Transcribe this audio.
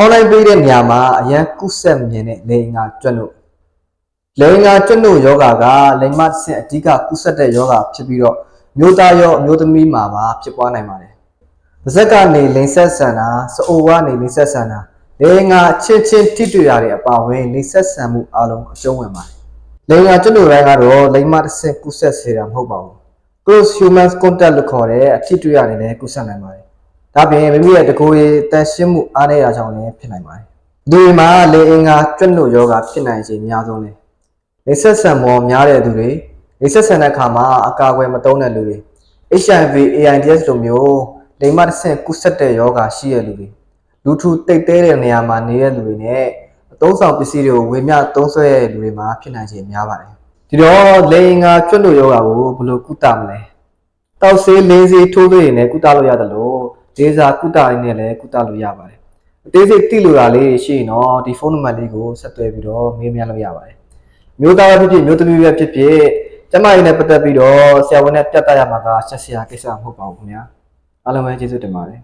online ပေးတဲ့နေရာမှာအရန်ကုဆက်မြင်တဲ့လိင်ငါကျွတ်လို့လိင်ငါကျွတ်လို့ယောဂကလိင်မဆင့်အဓိကကုဆက်တဲ့ယောဂဖြစ်ပြီးတော့မျိုးသားရောအမျိုးသမီးမှာပါဖြစ်ပွားနိုင်ပါတယ်။ပါဇက်ကနေလိင်ဆက်ဆန်တာစအိုကနေလိင်ဆက်ဆန်တာလိင်ငါချင်းချင်းထိတွေ့ရတဲ့အပါဝင်လိင်ဆက်ဆန်မှုအလုံးအကျုံးဝင်ပါတယ်။လိင်ငါကျွတ်လို့တိုင်းကတော့လိင်မဆင့်ကုဆက်စေတာမဟုတ်ပါဘူး။ close human contact လို့ခေါ်တဲ့အထိတွေ့ရနေတဲ့ကုဆက်နိုင်ပါတယ်။ဒါပြင်မိမိရဲ့တကိုယ်ရေးတန်ရှင်းမှုအားနည်းတာကြောင့်လည်းဖြစ်နိုင်ပါတယ်။ဒီမှာလိင်ငါကျွတ်လို့ယောဂဖြစ်နိုင်ခြင်းအများဆုံးလေ။လိင်ဆက်ဆန်ပေါ်များတဲ့သူတွေလိင်ဆက်ဆန်တဲ့အခါမှာအကာအကွယ်မသုံးတဲ့လူတွေ HIV AIDS လိုမျိုးလိင်မဆင့်ကုဆက်တဲ့ယောဂရှိတဲ့လူတွေလူထုတိတ်တဲတဲ့နေရာမှာနေတဲ့လူတွေနဲ့အသုံးဆောင်ပစ္စည်းတွေကိုဝေမျှသုံးစွဲတဲ့လူတွေမှာဖြစ်နိုင်ခြင်းများပါတယ်။ဒီတော့လိင်ငါကျွတ်လို့ယောဂကိုဘယ်လိုကုသမလဲ။တောက်ဆေးလေးဆေးထိုးသွင်းရင်လည်းကုသလို့ရတယ်လို့ဒေဇာကုသရင်းနဲ့လည်းကုသလို့ရပါတယ်။အသေးစိတ်သိလို့ရလေးရှိရင်တော့ဒီဖုန်းနံပါတ်လေးကိုဆက်သွယ်ပြီးတော့မေးမြန်းလို့ရပါတယ်။မျိုးသားဖြစ်ဖြစ်မျိုးသမီးဖြစ်ဖြစ်ကျမကြီးနဲ့ပတ်သက်ပြီးတော့ဆရာဝန်နဲ့ပြတ်သားရမှာကဆက်ဆရာကိစ္စမဟုတ်ပါဘူးခင်ဗျာအားလုံးပဲကျေးဇူးတင်ပါတယ်